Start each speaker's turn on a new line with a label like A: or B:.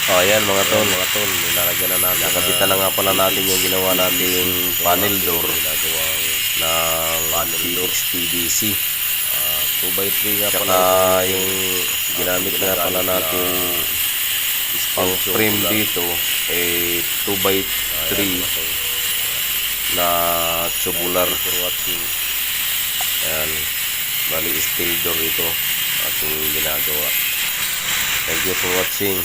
A: Oh, ayan mga tol, nilalagyan na natin. Nakabitan na nga pala natin yung ginawa nating panel door ng PX-PVC. 2x3 nga pala. Yung ginamit nga pala natin pang frame dito eh 2x3 na tubular. Ayan, bali steel door ito ating ginagawa. Thank you for watching.